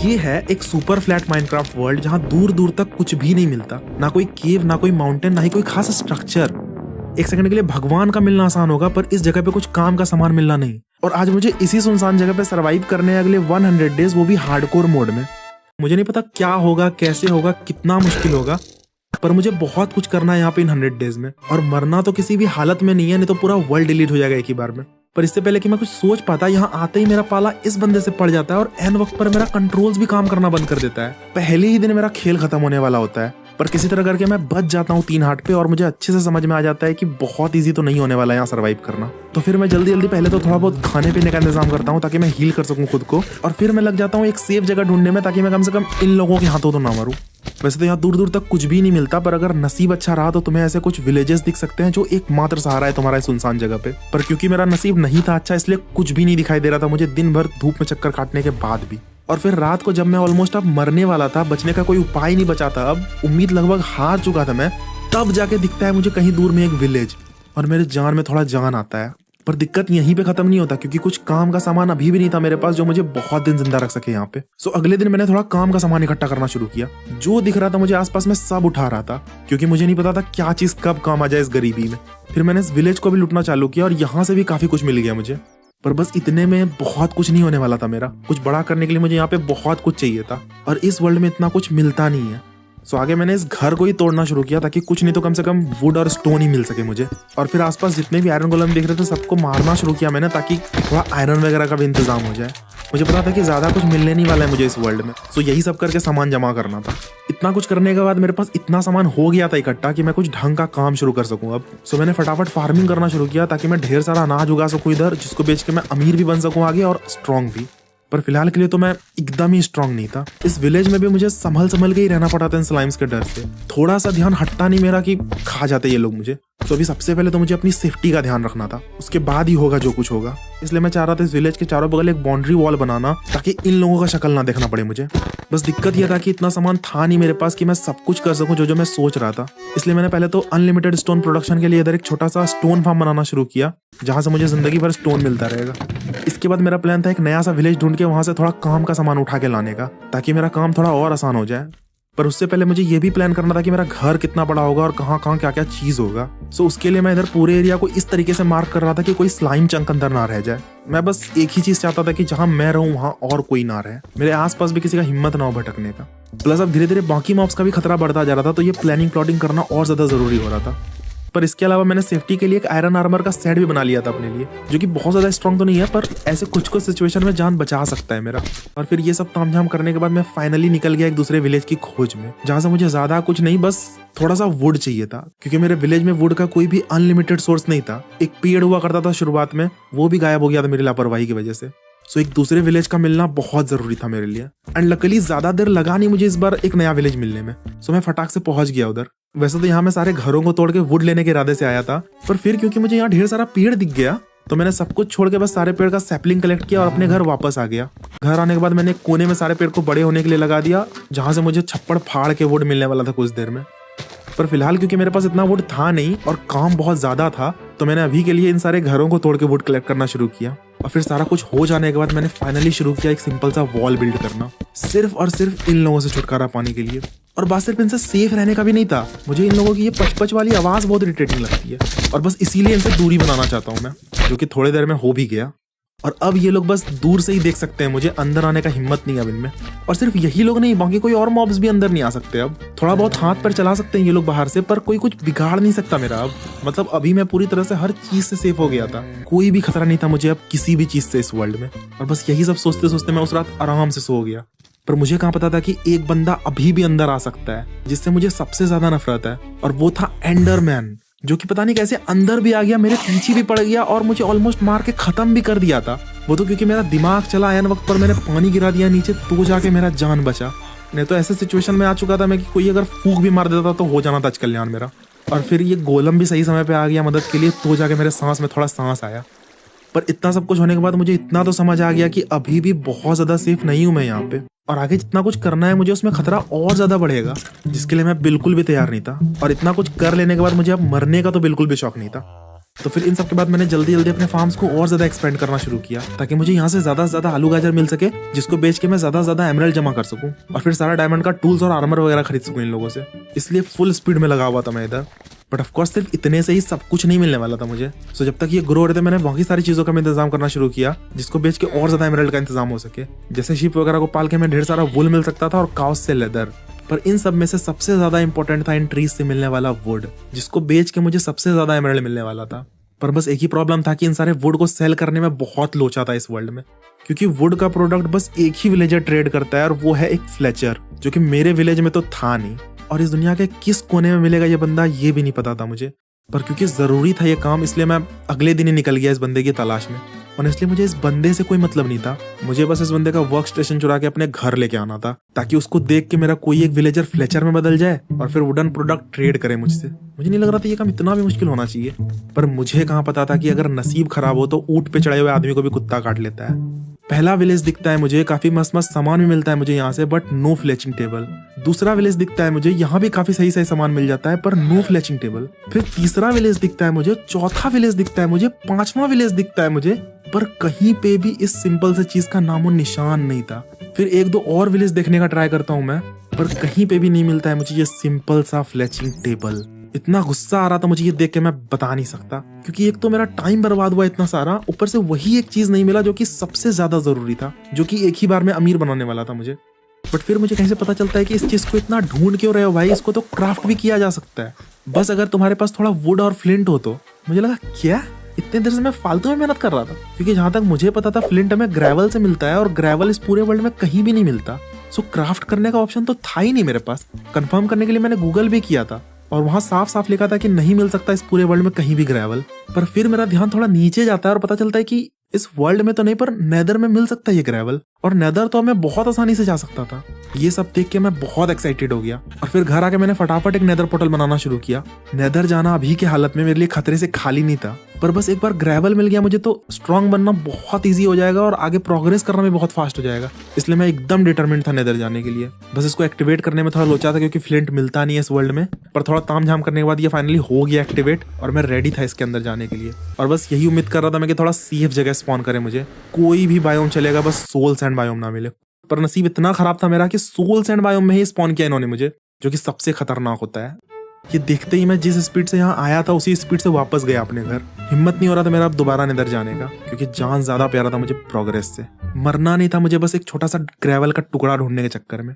ये है एक सुपर फ्लैट माइनक्राफ्ट वर्ल्ड जहाँ दूर दूर तक कुछ भी नहीं मिलता, ना कोई केव, ना कोई माउंटेन, ना ही कोई खास स्ट्रक्चर। एक सेकंड के लिए भगवान का मिलना आसान होगा, पर इस जगह पे कुछ काम का सामान मिलना नहीं। और आज मुझे इसी सुनसान जगह पे सरवाइव करने हैं अगले 100 डेज, वो भी हार्डकोर मोड में। मुझे नहीं पता क्या होगा, कैसे होगा, कितना मुश्किल होगा, पर मुझे बहुत कुछ करना है यहाँ पे इन 100 डेज में। और मरना तो किसी भी हालत में नहीं है, नहीं तो पूरा वर्ल्ड डिलीट हो जाएगा एक ही बार में। पर इससे पहले कि मैं कुछ सोच पाता, यहाँ आते ही मेरा पाला इस बंदे से पड़ जाता है और एन वक्त पर मेरा कंट्रोल्स भी काम करना बंद कर देता है। पहले ही दिन मेरा खेल खत्म होने वाला होता है, पर किसी तरह करके मैं बच जाता हूँ 3 हार्ट पे। और मुझे अच्छे से समझ में आ जाता है कि बहुत ईजी तो नहीं होने वाला यहाँ सर्वाइव करना। तो फिर मैं जल्दी जल्दी पहले तो थोड़ा बहुत खाने पीने का इंतजाम करता हूँ ताकि मैं हील कर सकूँ खुद को। और फिर मैं लग जाता हूँ एक सेफ जगह ढूंढने में, ताकि मैं कम से कम इन लोगों के हाथों तो ना मरूं। वैसे तो यहाँ दूर दूर तक कुछ भी नहीं मिलता, पर अगर नसीब अच्छा रहा तो तुम्हें ऐसे कुछ विलेजेस दिख सकते हैं जो एकमात्र सहारा है तुम्हारा इस सुनसान जगह पे। पर क्योंकि मेरा नसीब नहीं था अच्छा, इसलिए कुछ भी नहीं दिखाई दे रहा था मुझे दिन भर धूप में चक्कर काटने के बाद भी। और फिर रात को जब मैं ऑलमोस्ट अब मरने वाला था, बचने का कोई उपाय नहीं बचा था, अब उम्मीद लगभग हार चुका था मैं, तब जाके दिखता है मुझे कहीं दूर में एक विलेज। और मेरे जान में थोड़ा जान आता है। पर दिक्कत यहीं पे खत्म नहीं होता, क्योंकि कुछ काम का सामान अभी भी नहीं था मेरे पास जो मुझे बहुत दिन जिंदा रख सके यहाँ पे। सो अगले दिन मैंने थोड़ा काम का सामान इकट्ठा करना शुरू किया। जो दिख रहा था मुझे आसपास में सब उठा रहा था, क्योंकि मुझे नहीं पता था क्या चीज कब काम आ जाए इस गरीबी में। फिर मैंने इस विलेज को भी लूटना चालू किया और यहाँ से भी काफी कुछ मिल गया मुझे। पर बस इतने में बहुत कुछ नहीं होने वाला था मेरा। कुछ बड़ा करने के लिए मुझे यहाँ पे बहुत कुछ चाहिए था, और इस वर्ल्ड में इतना कुछ मिलता नहीं है। सो आगे मैंने इस घर को ही तोड़ना शुरू किया, ताकि कुछ नहीं तो कम से कम वुड और स्टोन ही मिल सके मुझे। और फिर आसपास जितने भी आयरन गोलम दिख रहे थे सबको मारना शुरू किया मैंने, ताकि थोड़ा आयरन वगैरह का भी इंतजाम हो जाए। मुझे पता था कि ज्यादा कुछ मिलने नहीं वाला है मुझे इस वर्ल्ड में, सो यही सब करके सामान जमा करना था। इतना कुछ करने के बाद मेरे पास इतना सामान हो गया था इकट्ठा कि मैं कुछ ढंग का काम शुरू कर सकूं अब। सो मैंने फटाफट फार्मिंग करना शुरू किया, ताकि मैं ढेर सारा अनाज उगा सकूं इधर, जिसको बेच के मैं अमीर भी बन सकूं आगे और स्ट्रॉन्ग भी। पर फिलहाल के लिए तो मैं एकदम ही स्ट्रांग नहीं था। इस विलेज में भी मुझे संभल संभल के ही रहना पड़ा था इन स्लाइम्स के डर से। थोड़ा सा ध्यान हटता नहीं मेरा कि खा जाते ये लोग मुझे। तो अभी सबसे पहले तो मुझे अपनी सेफ्टी का ध्यान रखना था, उसके बाद ही होगा जो कुछ होगा। इसलिए मैं चाह रहा था इस विलेज के चारों बगल एक बाउंड्री वॉल बनाना, ताकि इन लोगों का शक्ल ना देखना पड़े मुझे। बस दिक्कत यह था कि इतना सामान था नहीं मेरे पास कि मैं सब कुछ कर सकूं जो मैं सोच रहा था। इसलिए मैंने पहले तो अनलिमिटेड स्टोन प्रोडक्शन के लिए इधर एक छोटा सा स्टोन फार्म बनाना शुरू किया, जहां से मुझे जिंदगी भर स्टोन मिलता रहेगा। इसके बाद मेरा प्लान था एक नया सा विलेज ढूंढ के वहां से थोड़ा काम का सामान उठा के लाने का, ताकि मेरा काम थोड़ा और आसान हो जाए। पर उससे पहले मुझे ये भी प्लान करना था कि मेरा घर कितना बड़ा होगा और कहाँ कहाँ क्या क्या चीज होगा। सो उसके लिए मैं इधर पूरे एरिया को इस तरीके से मार्क कर रहा था कि कोई स्लाइम चंक अंदर ना रह जाए। मैं बस एक ही चीज चाहता था कि जहां मैं रहूं वहां और कोई ना रहे, मेरे आसपास भी किसी का हिम्मत ना हो भटकने का। प्लस अब धीरे धीरे बाकी मॉब्स का भी खतरा बढ़ता जा रहा था, तो ये प्लानिंग प्लॉटिंग करना और ज्यादा जरूरी हो रहा था। पर इसके अलावा मैंने सेफ्टी के लिए एक आयरन आर्मर का सेट भी बना लिया था अपने लिए, जो कि बहुत ज्यादा स्ट्रॉन्ग तो नहीं है, पर ऐसे कुछ कुछ सिचुएशन में जान बचा सकता है मेरा। और फिर ये सब तामझाम करने के बाद मैं फाइनली निकल गया एक दूसरे विलेज की खोज में, जहां से मुझे ज्यादा कुछ नहीं, बस थोड़ा सा वुड चाहिए था, क्योंकि मेरे विलेज में वुड का कोई भी अनलिमिटेड सोर्स नहीं था। एक पेड़ हुआ करता था शुरुआत में, वो भी गायब हो गया था मेरी लापरवाही की वजह से। सो एक दूसरे विलेज का मिलना बहुत जरूरी था मेरे लिए। एंड लकीली ज्यादा देर लगा नहीं मुझे इस बार एक नया विलेज मिलने में। सो मैं फटाक से पहुंच गया उधर। वैसे तो यहाँ मैं सारे घरों को तोड़ के वुड लेने के इरादे से आया था, पर फिर क्योंकि मुझे यहाँ ढेर सारा पेड़ दिख गया, तो मैंने सब कुछ छोड़ के बस सारे पेड़ का सैपलिंग कलेक्ट किया और अपने घर वापस आ गया। घर आने के बाद मैंने एक कोने में सारे पेड़ को बड़े होने के लिए लगा दिया, जहां से मुझे छप्पड़ फाड़ के वुड मिलने वाला था कुछ देर में। पर फिलहाल क्योंकि मेरे पास इतना वुड था नहीं और काम बहुत ज्यादा था, तो मैंने अभी के लिए इन सारे घरों को तोड़ के वुड कलेक्ट करना शुरू किया। और फिर सारा कुछ हो जाने के बाद मैंने फाइनली शुरू किया एक सिंपल सा वॉल बिल्ड करना, सिर्फ और सिर्फ इन लोगों से छुटकारा पाने के लिए। और बात सिर्फ इनसे सेफ रहने का भी नहीं था, मुझे इन लोगों की ये पच पच वाली आवाज बहुत इरिटेटिंग लगती है, और बस इसीलिए इनसे दूरी बनाना चाहता हूँ मैं, जो कि थोड़ी देर में हो भी गया। और अब ये लोग बस दूर से ही देख सकते हैं मुझे, अंदर आने का हिम्मत नहीं है अब इनमें। और सिर्फ यही लोग नहीं, बाकी कोई और मॉब्स भी अंदर नहीं आ सकते अब। थोड़ा बहुत हाथ पर चला सकते हैं ये लोग बाहर से, पर कोई कुछ बिगाड़ नहीं सकता मेरा अब। मतलब अभी मैं पूरी तरह से हर चीज से सेफ हो गया था, कोई भी खतरा नहीं था मुझे अब किसी भी चीज से इस वर्ल्ड में। और बस यही सब सोचते सोचते मैं उस रात आराम से सो गया। पर मुझे कहाँ पता था कि एक बंदा अभी भी अंदर आ सकता है, जिससे मुझे सबसे ज्यादा नफरत है, और वो था एंडरमैन, जो कि पता नहीं कैसे अंदर भी आ गया, मेरे पीछे भी पड़ गया और मुझे ऑलमोस्ट मार के खत्म भी कर दिया था। वो तो क्योंकि मेरा दिमाग चला एन वक्त पर मैंने पानी गिरा दिया नीचे, तो जाके मेरा जान बचा। नहीं तो ऐसे सिचुएशन में आ चुका था मैं कि कोई अगर फूंक भी मार देता तो हो जाना था कल्याण मेरा। और फिर ये गोलम भी सही समय पे आ गया मदद के लिए, तो जाके मेरे सांस में थोड़ा सांस आया। पर इतना सब कुछ होने के बाद मुझे इतना तो समझ आ गया कि अभी भी बहुत ज्यादा सेफ नहीं हूं मैं यहाँ पे, और आगे जितना कुछ करना है मुझे उसमें खतरा और ज्यादा बढ़ेगा, जिसके लिए मैं बिल्कुल भी तैयार नहीं था। और इतना कुछ कर लेने के बाद मुझे अब मरने का तो बिल्कुल भी शौक नहीं था। तो फिर इन सब के बाद मैंने जल्दी जल्दी अपने फार्म्स को और ज्यादा एक्सपेंड करना शुरू किया ताकि मुझे यहाँ से ज्यादा आलू गाजर मिल सके, जिसको बेच के मैं ज्यादा एमराल्ड जमा कर सकूं और फिर सारा डायमंड का टूल्स और आर्मर वगैरह खरीद सकूं इन लोगों से। इसलिए फुल स्पीड में लगा हुआ था मैं इधर। बट ऑफकोर्स सिर्फ इतने से ही सब कुछ नहीं मिलने वाला था मुझे। सो जब तक ये ग्रो हो रहे थे मैंने बाकी सारी चीजों का इंतजाम करना शुरू किया जिसको बेच के और ज्यादा एमराल्ड का इंतजाम हो सके। जैसे शीप वगैरह को पाल के मैं ढेर सारा वुल मिल सकता था और काउस से लेदर। पर इन सब में से सबसे ज्यादा इंपॉर्टेंट था इन ट्रीज से मिलने वाला वुड, जिसको बेच के मुझे सबसे ज्यादा एमराल्ड मिलने वाला था। पर बस एक ही प्रॉब्लम था कि इन सारे वुड को सेल करने में बहुत लोचा था इस वर्ल्ड में, क्योंकि वुड का प्रोडक्ट बस एक ही विलेजर ट्रेड करता है और वो है एक फ्लेचर, जो कि मेरे विलेज में तो था नहीं और इस दुनिया के किस कोने में मिलेगा ये बंदा ये भी नहीं पता था मुझे। पर क्योंकि जरूरी था ये काम इसलिए मैं अगले दिन ही निकल गया इस बंदे की तलाश में। और इसलिए मुझे इस बंदे से कोई मतलब नहीं था, मुझे बस इस बंदे का वर्क स्टेशन चुरा के अपने घर लेके आना था ताकि उसको देख के मेरा कोई एक विलेजर फ्लेचर में बदल जाए और फिर वुडन प्रोडक्ट ट्रेड करे मुझसे। मुझे नहीं लग रहा था ये काम इतना भी मुश्किल होना चाहिए, पर मुझे कहाँ पता था कि अगर नसीब खराब हो तो ऊंट पे चढ़े हुए आदमी को भी कुत्ता काट लेता है। पहला विलेज दिखता है मुझे, काफी मस्त मस्त सामान भी मिलता है मुझे यहाँ से, बट नो फ्लेचिंग टेबल। दूसरा विलेज दिखता है मुझे, यहाँ भी काफी सही सही सामान मिल जाता है पर नो फ्लेचिंग टेबल। फिर तीसरा विलेज दिखता है मुझे, चौथा विलेज दिखता है मुझे, पांचवा विलेज दिखता है मुझे, पर कहीं पे भी इस सिंपल से चीज का नामो निशान नहीं था। फिर एक दो और विलेज देखने का ट्राई करता हूँ मैं, पर कहीं पे भी नहीं मिलता है मुझे ये सिंपल सा फ्लेचिंग टेबल। इतना गुस्सा आ रहा था मुझे ये देख के मैं बता नहीं सकता, क्योंकि एक तो मेरा टाइम बर्बाद हुआ इतना सारा, ऊपर से वही एक चीज नहीं मिला जो कि सबसे ज्यादा जरूरी था, जो कि एक ही बार में अमीर बनाने वाला था मुझे। बट फिर मुझे कहीं से पता चलता है कि इस चीज को इतना ढूंढ क्यों रहे हो भाई, इसको तो क्राफ्ट भी किया जा सकता है, बस अगर तुम्हारे पास थोड़ा वुड और फ्लिंट हो तो। मुझे लगा क्या इतने देर से मैं फालतू में मेहनत कर रहा था, क्योंकि जहां तक मुझे पता था फ्लिंट हमें ग्रेवल से मिलता है और ग्रेवल इस पूरे वर्ल्ड में कहीं भी नहीं मिलता। सो क्राफ्ट करने का ऑप्शन तो था ही नहीं मेरे पास। कंफर्म करने के लिए मैंने गूगल भी किया था और वहां साफ साफ लिखा था कि नहीं मिल सकता इस पूरे वर्ल्ड में कहीं भी ग्रेवल। पर फिर मेरा ध्यान थोड़ा नीचे जाता है और पता चलता है कि इस वर्ल्ड में तो नहीं पर नेदर में मिल सकता है ये ग्रेवल, और नेदर तो मैं बहुत आसानी से जा सकता था। ये सब देख के मैं बहुत एक्साइटेड हो गया और फिर घर आके मैंने फटाफट एक नेदर पोर्टल बनाना शुरू किया। नेदर जाना अभी के हालत में मेरे लिए खतरे से खाली नहीं था, पर बस एक बार ग्रेवल मिल गया मुझे तो स्ट्रांग बनना बहुत ईजी हो जाएगा और आगे प्रोग्रेस करना भी बहुत फास्ट हो जाएगा। इसलिए मैं एकदम डिटरमिन्ड था नेदर जाने के लिए। बस इसको एक्टिवेट करने में थोड़ा लोचा था क्योंकि फ्लिंट मिलता नहीं है इस वर्ल्ड में, पर थोड़ा तामझाम करने के बाद ये फाइनली हो गया एक्टिवेट और मैं रेडी था इसके अंदर जाने के लिए। और बस यही उम्मीद कर रहा था मैं कि थोड़ा सेफ जगह स्पॉन करे मुझे, कोई भी बायोम चलेगा बस सोल सैंड बायोम ना मिले। पर नसीब इतना खराब था मेरा कि सोल सैंड बायोम में ही स्पॉन किया इन्होंने मुझे, जो कि सबसे खतरनाक होता है। ये देखते ही मैं जिस स्पीड से यहाँ आया था उसी स्पीड से वापस गया अपने घर। हिम्मत नहीं हो रहा था मेरा अब दोबारा नेदर जाने का, क्योंकि जान ज्यादा प्यारा था मुझे प्रोग्रेस से। मरना नहीं था मुझे बस एक छोटा सा ग्रेवल का टुकड़ा ढूंढने के चक्कर में।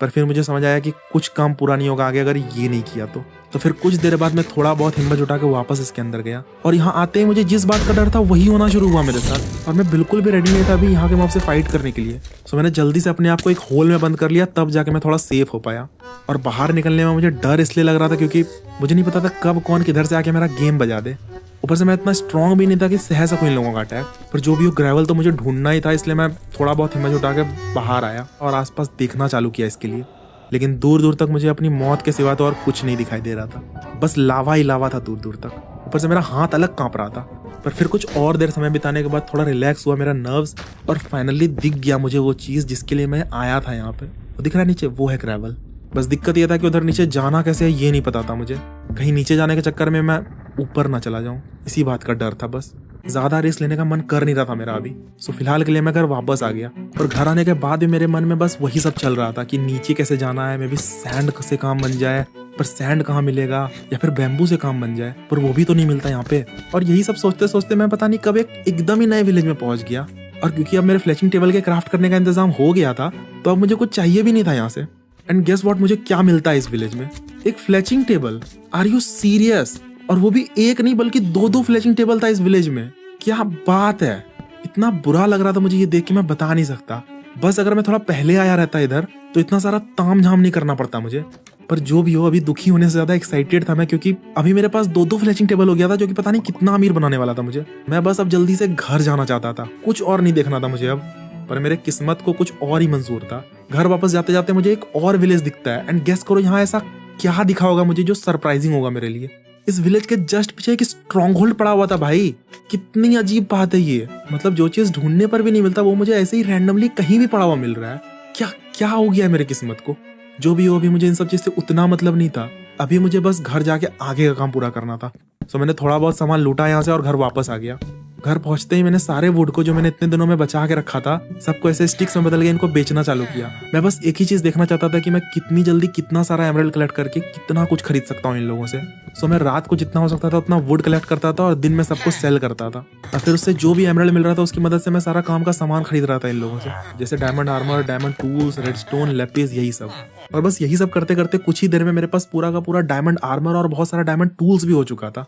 पर फिर मुझे समझ आया कि कुछ काम पूरा नहीं होगा आगे अगर ये नहीं किया तो फिर कुछ देर बाद मैं थोड़ा बहुत हिम्मत जुटा के वापस इसके अंदर गया और यहाँ आते ही मुझे जिस बात का डर था वही होना शुरू हुआ मेरे साथ, और मैं बिल्कुल भी रेडी नहीं था अभी यहाँ के मॉब से फाइट करने के लिए। सो मैंने जल्दी से अपने आप को एक होल में बंद कर लिया, तब जाके मैं थोड़ा सेफ हो पाया। और बाहर निकलने में मुझे डर इसलिए लग रहा था क्योंकि मुझे नहीं पता था कब कौन किधर से आके मेरा गेम बजा दे। ऊपर से मैं इतना स्ट्रांग भी नहीं था कि सह सकूं इन लोगों का अटैक, पर जो भी हो ग्रेवल तो मुझे ढूंढना ही था, इसलिए मैं थोड़ा बहुत हिम्मत जुटा के बाहर आया और आसपास देखना चालू किया इसके लिए। लेकिन दूर दूर तक मुझे अपनी मौत के सिवा तो और कुछ नहीं दिखाई दे रहा था, बस लावा ही लावा था दूर दूर तक। ऊपर से मेरा हाथ अलग कांप रहा था। पर फिर कुछ और देर समय बिताने के बाद थोड़ा रिलैक्स हुआ मेरा नर्व्स और फाइनली दिख गया मुझे वो चीज़ जिसके लिए मैं आया था यहाँ पे। वो दिख रहा है नीचे, वो है ग्रेवल। बस दिक्कत ये था कि उधर नीचे जाना कैसे है ये नहीं पता था मुझे, कहीं नीचे जाने के चक्कर में मैं ऊपर ना चला जाऊं, इसी बात का डर था। बस ज्यादा रिस्क लेने का मन कर नहीं रहा था मेरा अभी। सो फिलहाल के लिए मैं घर वापस आ गया, और घर आने के बाद भी मेरे मन में बस वही सब चल रहा था कि नीचे कैसे जाना है, मे भी सैंड से काम बन जाए, पर सैंड कहाँ मिलेगा, या फिर बैम्बू से काम बन जाए, पर वो भी तो नहीं मिलता यहाँ पे। और यही सब सोचते सोचते मैं पता नहीं कब एकदम ही नए विलेज में पहुंच गया। और क्योंकि अब मेरे फ्लेचिंग टेबल के क्राफ्ट करने का इंतजाम हो गया था तो अब मुझे कुछ चाहिए भी नहीं था यहाँ से। एंड गेस व्हाट, मुझे क्या मिलता है इस विलेज में? एक fletching table. Are you serious? और वो भी एक नहीं बल्कि दो फ्लेचिंग टेबल था इस विलेज में। क्या बात है! इतना बुरा लग रहा था मुझे ये देख के मैं बता नहीं सकता। बस अगर मैं थोड़ा पहले आया रहता इधर तो इतना सारा तामझाम नहीं करना पड़ता मुझे। पर जो भी हो, अभी दुखी होने से ज्यादा एक्साइटेड था मैं, क्योंकि अभी मेरे पास दो फ्लेचिंग टेबल हो गया था, जो कि पता नहीं कितना अमीर बनाने वाला था मुझे। मैं बस अब जल्दी से घर जाना चाहता था, कुछ और नहीं देखना था मुझे अब। पर मेरे किस्मत को कुछ और ही मंजूर था। घर वापस जाते जाते मुझे एक और विलेज दिखता है, एंड गेस करो यहाँ ऐसा क्या दिखा होगा मुझे जो सरप्राइजिंग होगा मेरे लिए। इस विलेज के जस्ट पीछे एक स्ट्रॉन्ग होल्ड पड़ा हुआ था भाई। कितनी अजीब बात है ये, मतलब जो चीज ढूंढने पर भी नहीं मिलता वो मुझे ऐसे ही रैंडमली कहीं भी पड़ा हुआ मिल रहा है। क्या क्या हो गया है मेरे किस्मत को? जो भी हो, अभी मुझे इन सब चीज से उतना मतलब नहीं था। अभी मुझे बस घर जाके आगे का काम पूरा करना था। सो मैंने थोड़ा बहुत सामान लूटा यहाँ से और घर वापस आ गया। घर पहुंचते ही मैंने सारे वुड को जो मैंने इतने दिनों में बचा के रखा था सबको ऐसे स्टिक्स में बदल के इनको बेचना चालू किया। मैं बस एक ही चीज देखना चाहता था कि मैं कितनी जल्दी कितना सारा एमराल्ड कलेक्ट करके कितना कुछ खरीद सकता हूँ इन लोगों से। सो मैं रात को जितना हो सकता था उतना वुड कलेक्ट करता था और दिन में सबको सेल करता था, और फिर उससे जो भी एमराल्ड मिल रहा था उसकी मदद से मैं सारा काम का सामान खरीद रहा था इन लोगों से, जैसे diamond armour, diamond tools, redstone, lapis, यही सब। और बस यही सब करते करते कुछ ही देर में मेरे पास पूरा का पूरा डायमंड आर्मर और बहुत सारा डायमंड टूल्स भी हो चुका था।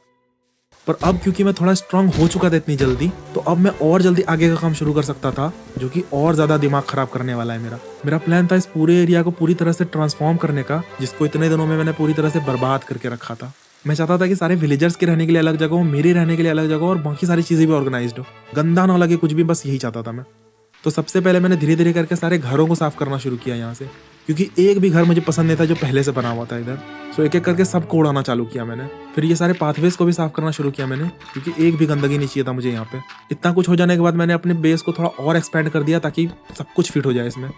पर अब क्योंकि मैं थोड़ा स्ट्रांग हो चुका था इतनी जल्दी, तो अब मैं और जल्दी आगे का काम शुरू कर सकता था, जो कि और ज्यादा दिमाग खराब करने वाला है मेरा प्लान था इस पूरे एरिया को पूरी तरह से ट्रांसफॉर्म करने का, जिसको इतने दिनों में मैंने पूरी तरह से बर्बाद करके रखा था। मैं चाहता था कि सारे विलेजर्स के रहने के लिए अलग जगह हो, मेरे रहने के लिए अलग जगह हो, और बाकी सारी चीजें भी ऑर्गेनाइज्ड हो, गंदा ना लगे कुछ भी, बस यही चाहता था मैं। तो सबसे पहले मैंने धीरे धीरे करके सारे घरों को साफ करना शुरू किया यहाँ से, क्योंकि एक भी घर मुझे पसंद नहीं था जो पहले से बना हुआ था इधर। सो एक एक करके सबको उड़ाना चालू किया मैंने। फिर ये सारे पाथवेज को भी साफ करना शुरू किया मैंने, क्योंकि एक भी गंदगी नहीं चाहिए था मुझे यहाँ पे। इतना कुछ हो जाने के बाद मैंने अपने बेस को थोड़ा और एक्सपेंड कर दिया ताकि सब कुछ फिट हो जाए इसमें।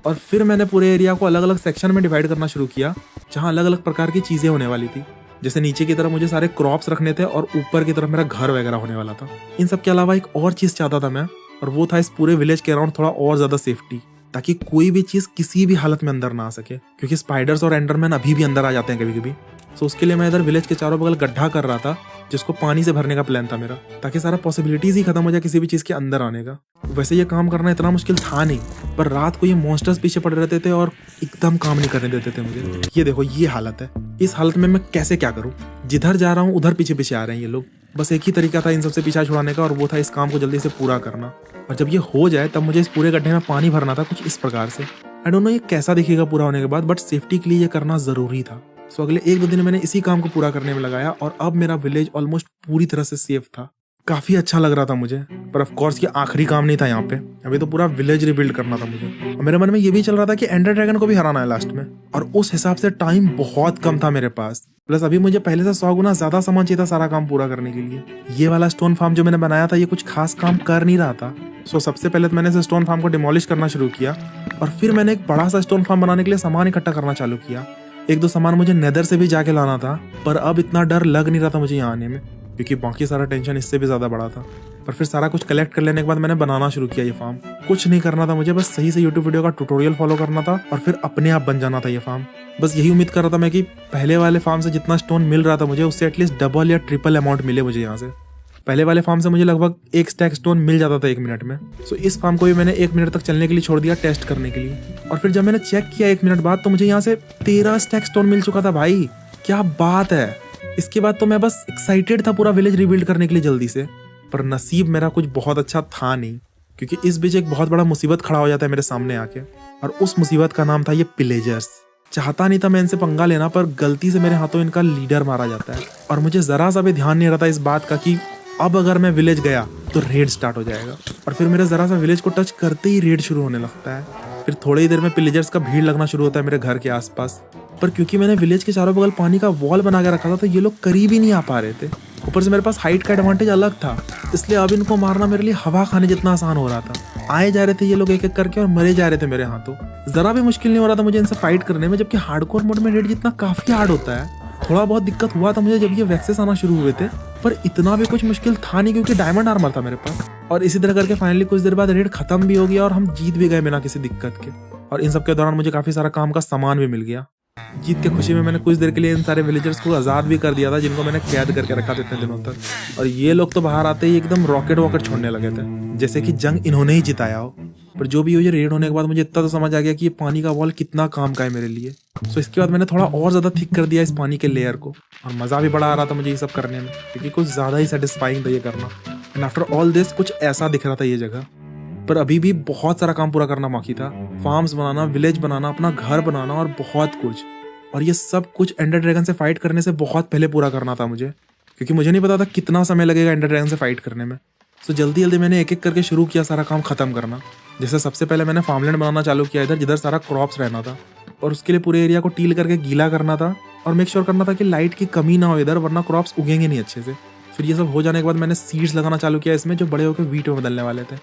और फिर मैंने पूरे एरिया को अलग अलग सेक्शन में डिवाइड करना शुरू किया, जहाँ अलग अलग प्रकार की चीजें होने वाली थी। जैसे नीचे की तरफ मुझे सारे क्रॉप्स रखने थे और ऊपर की तरफ मेरा घर वगैरह होने वाला था। इन सब के अलावा एक और चीज चाहता था मैं, और वो था इस पूरे विलेज के अराउंड थोड़ा और ज्यादा सेफ्टी, ताकि कोई भी चीज किसी भी हालत में अंदर ना आ सके, क्योंकि स्पाइडर्स और एंडरमैन अभी भी अंदर आ जाते हैं कभी कभी। सो उसके लिए मैं इधर विलेज के चारों बगल गड्ढा कर रहा था, जिसको पानी से भरने का प्लान था मेरा, ताकि सारा पॉसिबिलिटीज ही खत्म हो जाए किसी भी चीज के अंदर आने का। वैसे ये काम करना इतना मुश्किल था नहीं, पर रात को ये मॉन्स्टर्स पीछे पड़े रहते थे और एकदम काम नहीं करने देते थे मुझे। ये देखो, ये हालत है। इस हालत में मैं कैसे क्या करूं? जिधर जा रहा हूँ उधर पीछे पीछे आ रहे हैं ये लोग। बस एक ही तरीका था इन सबसे पीछा छुड़ाने का, और वो था इस काम को जल्दी से पूरा करना। और जब ये हो जाए तब मुझे इस पूरे गड्ढे में पानी भरना था कुछ इस प्रकार से। आई डोंट नो ये कैसा दिखेगा पूरा होने के बाद, बट सेफ्टी के लिए ये करना जरूरी था। सो अगले 1-2 दिन मैंने इसी काम को पूरा करने में लगाया, और अब मेरा विलेज ऑलमोस्ट पूरी तरह से सेफ था। काफी अच्छा लग रहा था मुझे, पर ऑफ कोर्स ये आखिरी काम नहीं था यहाँ पे। अभी तो पूरा विलेज रिबिल्ड करना था मुझे, और मेरे मन में ये भी चल रहा था कि एंडर ड्रैगन को भी हराना है लास्ट में, और उस हिसाब से टाइम बहुत कम था मेरे पास। प्लस अभी मुझे पहले से 100 गुना ज्यादा सामान चाहिए था सारा काम पूरा करने के लिए। ये वाला स्टोन फार्म जो मैंने बनाया था ये कुछ खास काम कर नहीं रहा था। सो सबसे पहले तो मैंने इस स्टोन फार्म को डिमोलिश करना शुरू किया, और फिर मैंने एक बड़ा सा स्टोन फार्म बनाने के लिए सामान इकट्ठा करना चालू किया। 1-2 सामान मुझे नेदर से भी जाके लाना था, पर अब इतना डर लग नहीं रहा था मुझे यहाँ आने में, क्योंकि बाकी सारा टेंशन इससे भी ज्यादा बड़ा था। पर फिर सारा कुछ कलेक्ट कर लेने के बाद मैंने बनाना शुरू किया ये फार्म। कुछ नहीं करना था मुझे, बस सही से यूट्यूब वीडियो का ट्यूटोरियल फॉलो करना था, और फिर अपने आप बन जाना था ये फार्म। बस यही उम्मीद कर रहा था मैं कि पहले वाले फार्म से जितना स्टोन मिल रहा था मुझे, उससे एटलीस्ट डबल या ट्रिपल अमाउंट मिले मुझे यहाँ से। पहले वाले फार्म से मुझे लगभग 1 स्टैक स्टोन मिल जाता था 1 मिनट में। सो इस फार्म को भी मैंने 1 मिनट तक चलने के लिए छोड़ दिया, टेस्ट करने के लिए। और फिर जब मैंने चेक किया 1 मिनट बाद, तो मुझे यहाँ से 13 स्टैक स्टोन मिल चुका था। भाई क्या बात है! इसके बाद तो मैं बस एक्साइटेड था पूरा विलेज रिबिल्ड करने के लिए जल्दी से। पर नसीब मेरा कुछ बहुत अच्छा था नहीं, क्योंकि इस बीच एक बहुत बड़ा मुसीबत खड़ा हो जाता है मेरे सामने आके, और उस मुसीबत का नाम था ये पिलेजर्स। चाहता नहीं था मैं इनसे पंगा लेना, पर गलती से मेरे हाथों इनका लीडर मारा जाता है, और मुझे जरा सा भी ध्यान नहीं रहता इस बात का कि अब अगर मैं विलेज गया तो रेड स्टार्ट हो जाएगा। और फिर मेरे जरा सा विलेज को टच करते ही रेड शुरू होने लगता है। फिर थोड़ी ही देर में पिलेजर्स का भीड़ लगना शुरू होता है मेरे घर के आसपास। पर क्योंकि मैंने विलेज के चारों बगल पानी का वॉल बना के रखा था, तो ये लोग करीब ही नहीं आ पा रहे थे। ऊपर से मेरे पास हाइट का एडवांटेज अलग था, इसलिए अब इनको मारना मेरे लिए हवा खाने जितना आसान हो रहा था। आए जा रहे थे ये लोग एक एक करके, और मरे जा रहे थे मेरे हाथों। जरा भी मुश्किल नहीं हो रहा था मुझे इनसे फाइट करने में, जबकि हार्डकोर मोड में रेड जितना काफी हार्ड होता है। थोड़ा बहुत दिक्कत हुआ था मुझे जब ये वैक्सेस आना शुरू हुए थे, पर इतना भी कुछ मुश्किल था नहीं, क्योंकि डायमंड आर्मर था मेरे पास। और इसी तरह करके फाइनली कुछ देर बाद रेड खत्म भी हो गया, और हम जीत भी गए बिना किसी दिक्कत के। और इन सब के दौरान मुझे काफी सारा काम का सामान भी मिल गया। जीत के खुशी में मैंने कुछ देर के लिए इन सारे विलेजर्स को आजाद भी कर दिया था, जिनको मैंने कैद करके रखा था इतने दिनों तक। और ये लोग तो बाहर आते ही एकदम रॉकेट वॉकेट छोड़ने लगे थे, जैसे कि जंग इन्होंने ही जिताया हो। पर जो भी हो, ये रेड होने के बाद मुझे इतना तो समझ आ गया कि ये पानी का वॉल कितना काम का है मेरे लिए। सो इसके बाद मैंने थोड़ा और ज्यादा थिक कर दिया इस पानी के लेयर को, और मजा भी बड़ा आ रहा था मुझे ये सब करने में, क्योंकि कुछ ज्यादा ही सेटिस्फाइंग था ये करना। एंड आफ्टर ऑल दिस कुछ ऐसा दिख रहा था ये जगह। पर अभी भी बहुत सारा काम पूरा करना बाकी था। फार्म्स बनाना, विलेज बनाना, अपना घर बनाना, और बहुत कुछ। और ये सब कुछ एंडर ड्रैगन से फाइट करने से बहुत पहले पूरा करना था मुझे, क्योंकि मुझे नहीं पता था कितना समय लगेगा एंडर ड्रैगन से फाइट करने में। सो जल्दी जल्दी मैंने एक एक करके शुरू किया सारा काम खत्म करना। जैसे सबसे पहले मैंने फार्मलैंड बनाना चालू किया इधर, जिधर सारा क्रॉप्स रहना था, और उसके लिए पूरे एरिया को टील करके गीला करना था, और मेक श्योर करना था कि लाइट की कमी ना हो इधर, वरना क्रॉप्स उगेंगे नहीं अच्छे से। फिर ये सब हो जाने के बाद मैंने सीड्स लगाना चालू किया इसमें, जो बड़े होकर वीट में बदलने वाले थे।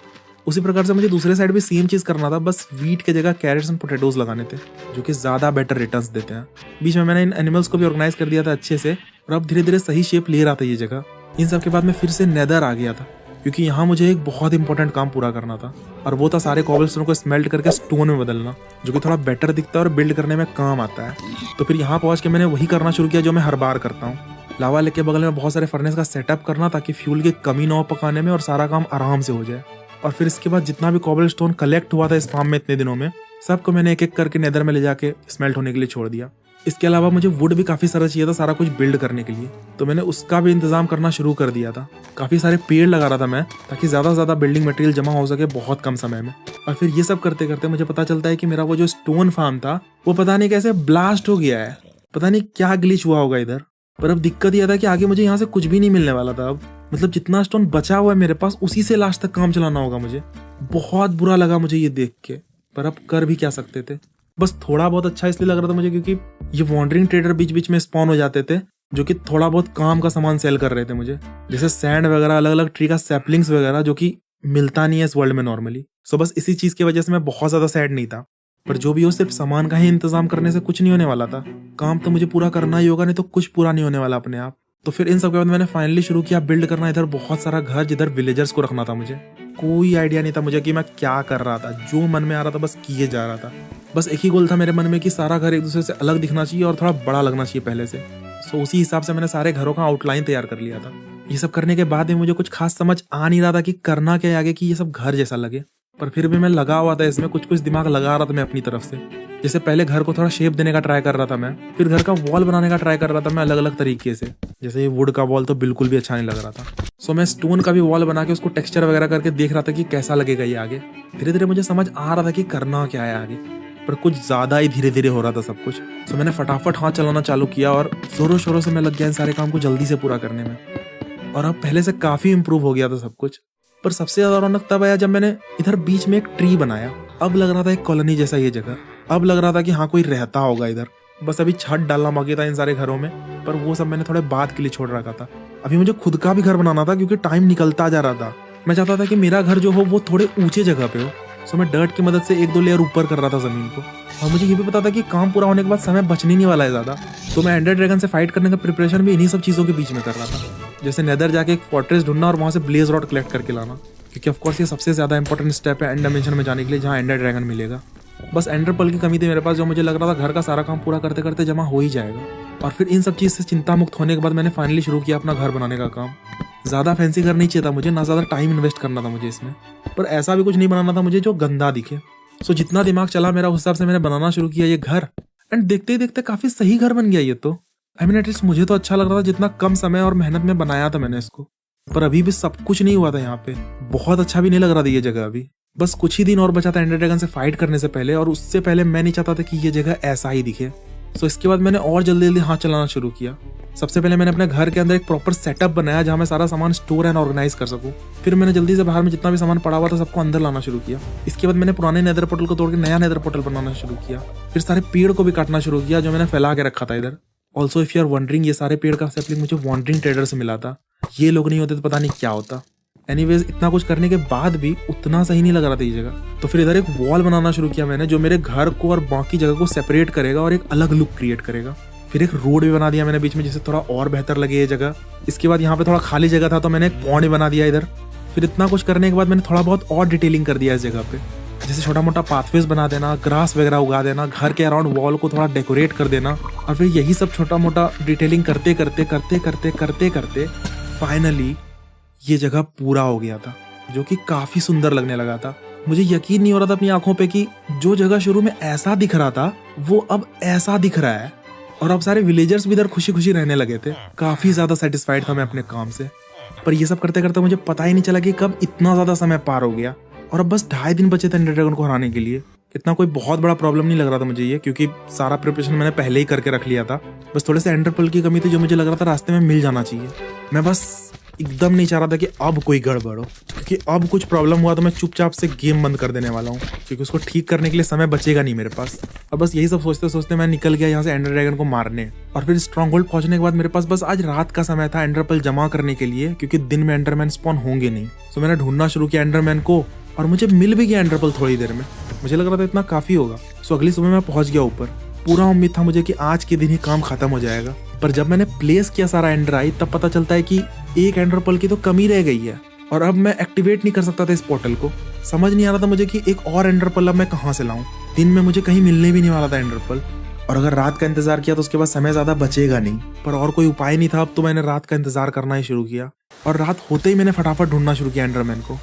उसी प्रकार से मुझे दूसरे साइड भी सेम चीज करना था, बस वीट के जगह कैरेट्स एंड पोटैटोज लगाने थे, जो कि ज्यादा बेटर रिटर्न्स देते हैं। बीच में मैंने इन एनिमल्स को भी ऑर्गेनाइज कर दिया था अच्छे से, और अब धीरे धीरे सही शेप ले रहा था ये जगह। इन सब के बाद मैं फिर से नेदर आ गया था, क्योंकि यहाँ मुझे एक बहुत इंपॉर्टेंट काम पूरा करना था, और वो था सारे कॉबलस्टोन को स्मेल्ट करके स्टोन में बदलना, जो कि थोड़ा बेटर दिखता है और बिल्ड करने में काम आता है। तो फिर यहाँ पहुँच के मैंने वही करना शुरू किया जो मैं हर बार करता हूँ। लावा लेक के बगल में बहुत सारे फर्नेस का सेटअप करना, ताकि फ्यूल की कमी ना हो पकाने में और सारा काम आराम से हो जाए। और फिर इसके बाद जितना भी कॉबलस्टोन कलेक्ट हुआ था इस फार्म में इतने दिनों में, सबको मैंने एक एक करके नेदर में ले जाके स्मेल्ट होने के लिए छोड़ दिया। इसके अलावा मुझे वुड भी काफी सारा चाहिए था सारा कुछ बिल्ड करने के लिए, तो मैंने उसका भी इंतजाम करना शुरू कर दिया था। काफी सारे पेड़ लगा रहा था मैं, ताकि ज्यादा से ज्यादा बिल्डिंग मटेरियल जमा हो सके बहुत कम समय में। और फिर ये सब करते करते मुझे पता चलता है कि मेरा वो जो स्टोन फार्म था वो पता नहीं कैसे ब्लास्ट हो गया है। पता नहीं क्या ग्लिच हुआ होगा इधर। पर अब दिक्कत यह था कि आगे मुझे यहाँ से कुछ भी नहीं मिलने वाला था। अब मतलब जितना स्टोन बचा हुआ है मेरे पास, उसी से लास्ट तक काम चलाना होगा मुझे। बहुत बुरा लगा मुझे ये देख के, पर अब कर भी क्या सकते थे। बस थोड़ा बहुत अच्छा इसलिए लग रहा था मुझे क्योंकि ये वॉन्डरिंग ट्रेडर बीच बीच में स्पॉन हो जाते थे, जो कि थोड़ा बहुत काम का सामान सेल कर रहे थे मुझे, जैसे सैंड वगैरह, अलग अलग ट्री का सैपलिंग्स वगैरह, जो कि मिलता नहीं है इस वर्ल्ड में नॉर्मली। सो बस इसी चीज की वजह से मैं बहुत ज्यादा सैड नहीं था। पर जो भी हो, सिर्फ सामान का ही इंतजाम करने से कुछ नहीं होने वाला था। काम तो मुझे पूरा करना ही होगा, नहीं तो कुछ पूरा नहीं होने वाला अपने आप। तो फिर इन सब के बाद मैंने फाइनली शुरू किया बिल्ड करना इधर बहुत सारा घर, जिधर विलेजर्स को रखना था मुझे। कोई आइडिया नहीं था मुझे कि मैं क्या कर रहा था, जो मन में आ रहा था बस किए जा रहा था। बस एक ही गोल था मेरे मन में कि सारा घर एक दूसरे से अलग दिखना चाहिए और थोड़ा बड़ा लगना चाहिए पहले से। सो उसी हिसाब से मैंने सारे घरों का आउटलाइन तैयार कर लिया था। ये सब करने के बाद भी मुझे कुछ खास समझ आ नहीं रहा था कि करना क्या है आगे, कि ये सब घर जैसा लगे। पर फिर भी मैं लगा हुआ था इसमें, कुछ कुछ दिमाग लगा रहा था मैं अपनी तरफ से। जैसे पहले घर को थोड़ा शेप देने का ट्राई कर रहा था मैं, फिर घर का वॉल बनाने का ट्राई कर रहा था मैं अलग अलग तरीके से। जैसे ये वुड का वॉल तो बिल्कुल भी अच्छा नहीं लग रहा था, सो मैं स्टोन का भी वॉल बना के उसको टेक्सचर वगैरह करके देख रहा था कि कैसा लगेगा ये आगे। धीरे धीरे मुझे समझ आ रहा था कि करना क्या है आगे, पर कुछ ज्यादा ही धीरे धीरे हो रहा था सब कुछ। सो मैंने फटाफट हाथ चलाना चालू किया और जोरों शोरों से मैं लग गया इन सारे काम को जल्दी से पूरा करने में। और अब पहले से काफी इंप्रूव हो गया था सब कुछ। पर सबसे ज्यादा रौनक तब आया जब मैंने इधर बीच में एक ट्री बनाया। अब लग रहा था एक कॉलोनी जैसा ये जगह। अब लग रहा था कि हाँ कोई रहता होगा इधर। बस अभी छत डालना बाकी था इन सारे घरों में, पर वो सब मैंने थोड़े बाद के लिए छोड़ रखा था। अभी मुझे खुद का भी घर बनाना था, क्योंकि टाइम निकलता जा रहा था। मैं चाहता था कि मेरा घर जो हो वो थोड़े ऊंचे जगह पे हो। सो मैं डर्ट की मदद से 1-2 लेयर ऊपर कर रहा था जमीन को। और मुझे ये भी पता था कि काम पूरा होने के बाद समय बचने नहीं वाला है ज्यादा, तो मैं एंडर ड्रैगन से फाइट करने का प्रिपरेशन भी इन्हीं सब चीजों के बीच में कर रहा था। जैसे नेदर जाके एक फोर्ट्रेस ढूंढना और वहां से ब्लेज रॉड कलेक्ट करके लाना, क्योंकि ऑफकोर्स ये सबसे ज्यादा इंपॉर्टेंट स्टेप है एंड डायमेंशन में जाने के लिए, जहाँ एंडर ड्रैगन मिलेगा। बस एंडर पल की कमी थी मेरे पास, जो मुझे लग रहा था घर का सारा काम पूरा करते करते जमा हो ही जाएगा। और फिर इन सब चीज से चिंता मुक्त होने के बाद मैंने फाइनली शुरू किया अपना घर बनाने का काम। ज्यादा फैंसी घर नहीं चाहिए था मुझे, ना ज्यादा टाइम इन्वेस्ट करना था मुझे इसमें, पर ऐसा भी कुछ नहीं बनाना था मुझे जो गंदा दिखे। सो जितना दिमाग चला मेरा, उस हिसाब से मैंने बनाना शुरू किया ये घर। एंड देखते ही देखते काफी सही घर बन गया ये तो। आई मीन एटलीस्ट मुझे तो अच्छा लग रहा था जितना कम समय और मेहनत में बनाया था मैंने इसको। पर अभी भी सब कुछ नहीं हुआ था यहाँ पे, बहुत अच्छा भी नहीं लग रहा था ये जगह अभी। बस कुछ ही दिन और बचा था एंडर ड्रैगन से फाइट करने से पहले, और उससे पहले मैं नहीं चाहता था कि ये जगह ऐसा ही दिखे। सो इसके बाद मैंने और जल्दी जल्दी हाथ चलाना शुरू किया। सबसे पहले मैंने अपने घर के अंदर एक प्रॉपर सेटअप बनाया जहाँ मैं सारा सामान स्टोर एंड ऑर्गेनाइज कर सकूं। फिर मैंने जल्दी से बाहर में जितना भी सामान पड़ा हुआ था सबको अंदर लाना शुरू किया। इसके बाद मैंने पुराने नेदर पोर्टल को तोड़ के नया नेदर पोर्टल बनाना शुरू किया। फिर सारे पेड़ को भी काटना शुरू किया जो मैंने फैला के रखा था इधर। Also if you are wondering, ये सारे पेड़ का सैपलिंग मुझे वॉन्डरिंग ट्रेडर से मिला था। ये लोग नहीं होते तो पता नहीं क्या होता। एनीवेज, इतना कुछ करने के बाद भी उतना सही नहीं लग रहा था ये जगह। तो फिर इधर एक वॉल बनाना शुरू किया मैंने, जो मेरे घर को और बाकी जगह को सेपरेट करेगा और एक अलग लुक क्रिएट करेगा। फिर एक रोड भी बना दिया मैंने बीच में, जिससे थोड़ा और बेहतर लगे ये जगह। इसके बाद यहाँ पे थोड़ा खाली जगह था तो मैंने एक पॉन्ड भी बना दिया इधर। फिर इतना कुछ करने के बाद मैंने थोड़ा बहुत और डिटेलिंग कर दिया इस जगह पे, जैसे छोटा मोटा पाथवेज बना देना, ग्रास वगैरह उगा देना, घर के अराउंड वॉल को थोड़ा डेकोरेट कर देना। और फिर यही सब छोटा मोटा डिटेलिंग करते करते करते करते करते करते फाइनली ये जगह पूरा हो गया था, जो कि काफी सुंदर लगने लगा था। मुझे यकीन नहीं हो रहा था अपनी आंखों पे कि जो जगह शुरू में ऐसा दिख रहा था वो अब ऐसा दिख रहा है। और अब सारे विलेजर्स भी इधर खुशी खुशी रहने लगे थे। काफी ज्यादा सेटिस्फाइड था मैं अपने काम से। पर ये सब करते करते मुझे पता ही नहीं चला कि कब इतना ज्यादा समय पार हो गया। और अब बस 2.5 दिन बचे थे एंडर ड्रैगन को हराने के लिए। इतना कोई बहुत बड़ा प्रॉब्लम नहीं लग रहा था मुझे ये, क्योंकि सारा प्रिपरेशन मैंने पहले ही करके रख लिया था। बस थोड़े से एंडर पर्ल की कमी थी जो मुझे लग रहा था रास्ते में मिल जाना चाहिए। मैं बस एकदम नहीं चाह रहा था कि अब कोई गड़बड़ हो, क्योंकि अब कुछ प्रॉब्लम हुआ तो मैं चुपचाप से गेम बंद कर देने वाला हूँ, क्योंकि उसको ठीक करने के लिए समय बचेगा नहीं मेरे पास। और बस यही सब सोचते सोचते मैं निकल गया यहाँ से एंडर ड्रैगन को मारने। और फिर स्ट्रॉन्ग होल्ड पहुंचने के बाद मेरे पास बस आज रात का समय था एंडर पर्ल जमा करने के लिए, क्योंकि दिन में एंडरमैन स्पॉन होंगे नहीं। तो मैंने ढूंढना शुरू किया एंडरमैन को, और मुझे मिल भी गया एंडर पर्ल थोड़ी देर में। मुझे लग रहा था इतना काफी होगा। सो अगली सुबह मैं पहुंच गया ऊपर। पूरा उम्मीद था मुझे कि आज के दिन ही काम खत्म हो जाएगा, पर जब मैंने प्लेस किया सारा एंडर आई तब पता चलता है कि एक एंडर पर्ल की तो कमी रह गई है और अब मैं एक्टिवेट नहीं कर सकता था इस पोर्टल को। समझ नहीं आ रहा था मुझे कि एक और एंडर पर्ल अब मैं कहाँ से लाऊं। दिन में मुझे कहीं मिलने भी नहीं वाला था एंडर पर्ल, और अगर रात का इंतजार किया तो उसके बाद समय ज्यादा बचेगा नहीं। पर और कोई उपाय नहीं था, अब तो मैंने रात का इंतजार करना ही शुरू किया और रात होते ही मैंने फटाफट ढूंढना शुरू किया एंडरमैन को।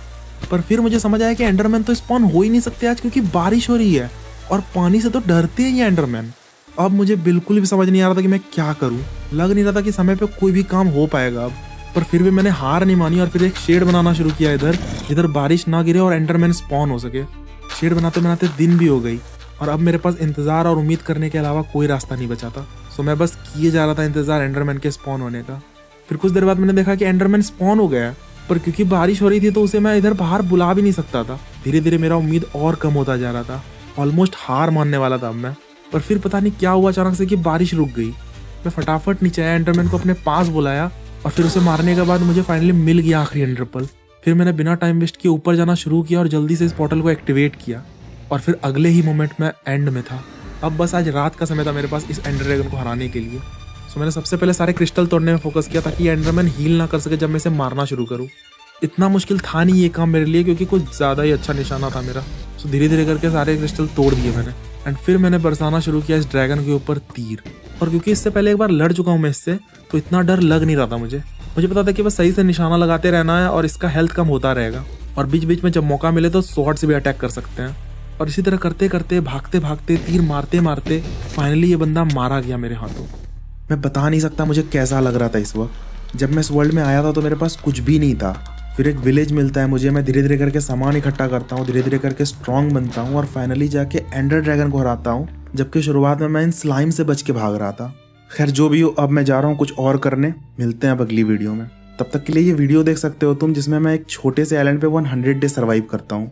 पर फिर मुझे समझ आया कि एंडरमैन तो स्पॉन हो ही नहीं सकते आज, क्योंकि बारिश हो रही है और पानी से तो डरते हैं ये एंडरमैन। अब मुझे बिल्कुल भी समझ नहीं आ रहा था कि मैं क्या करूं। लग नहीं रहा था कि समय पे कोई भी काम हो पाएगा अब। पर फिर भी मैंने हार नहीं मानी और फिर एक शेड बनाना शुरू किया इधर, जिधर बारिश ना गिरे और एंडरमैन स्पॉन हो सके। शेड बनाते बनाते दिन भी हो गई और अब मेरे पास इंतजार और उम्मीद करने के अलावा कोई रास्ता नहीं बचा था। सो मैं बस किए जा रहा था इंतजार एंडरमैन के स्पॉन होने का। फिर कुछ देर बाद मैंने देखा कि एंडरमैन स्पॉन हो गया, पर क्योंकि बारिश हो रही थी तो उसे मैं इधर बाहर बुला भी नहीं सकता था। धीरे धीरे मेरा उम्मीद और कम होता जा रहा था, ऑलमोस्ट हार मानने वाला था अब मैं। पर फिर पता नहीं क्या हुआ अचानक से कि बारिश रुक गई। मैं फटाफट नीचे आया, एंडरमैन को अपने पास बुलाया और फिर उसे मारने के बाद मुझे फाइनली मिल गया आखिरी एंडर पर्ल। फिर मैंने बिना टाइम वेस्ट किए ऊपर जाना शुरू किया और जल्दी से इस पोर्टल को एक्टिवेट किया और फिर अगले ही मोमेंट में एंड में था। अब बस आज रात का समय था मेरे पास इस एंडर ड्रैगन को हराने के लिए। सो मैंने सबसे पहले सारे क्रिस्टल तोड़ने में फोकस किया ताकि एंडरमैन हील ना कर सके जब मैं इसे मारना शुरू करूँ। इतना मुश्किल था नहीं ये काम मेरे लिए, क्योंकि कुछ ज़्यादा ही अच्छा निशाना था मेरा। सो धीरे धीरे करके सारे क्रिस्टल तोड़ दिए मैंने एंड फिर मैंने बरसाना शुरू किया इस ड्रैगन के ऊपर तीर। और क्योंकि इससे पहले एक बार लड़ चुका हूँ मैं इससे, तो इतना डर लग नहीं रहा था मुझे पता था कि बस सही से निशाना लगाते रहना है और इसका हेल्थ कम होता रहेगा और बीच बीच में जब मौका मिले तो स्वॉर्ड से भी अटैक कर सकते हैं। और इसी तरह करते करते भागते भागते तीर मारते मारते फाइनली ये बंदा मारा गया मेरे हाथों। मैं बता नहीं सकता मुझे कैसा लग रहा था इस वक्त। जब मैं इस वर्ल्ड में आया था तो मेरे पास कुछ भी नहीं था। फिर एक विलेज मिलता है मुझे, मैं धीरे धीरे करके सामान इकट्ठा करता हूँ, धीरे धीरे करके स्ट्रांग बनता हूँ और फाइनली जाके एंडर ड्रैगन को हराता हूँ, जबकि शुरुआत में मैं इन स्लाइम से बच के भाग रहा था। खैर जो भी हो, अब मैं जा रहा हूँ कुछ और करने। मिलते हैं अब अगली वीडियो में। तब तक के लिए ये वीडियो देख सकते हो तुम, जिसमें मैं एक छोटे से आइलैंड पे 100 डे सर्वाइव करता हूँ।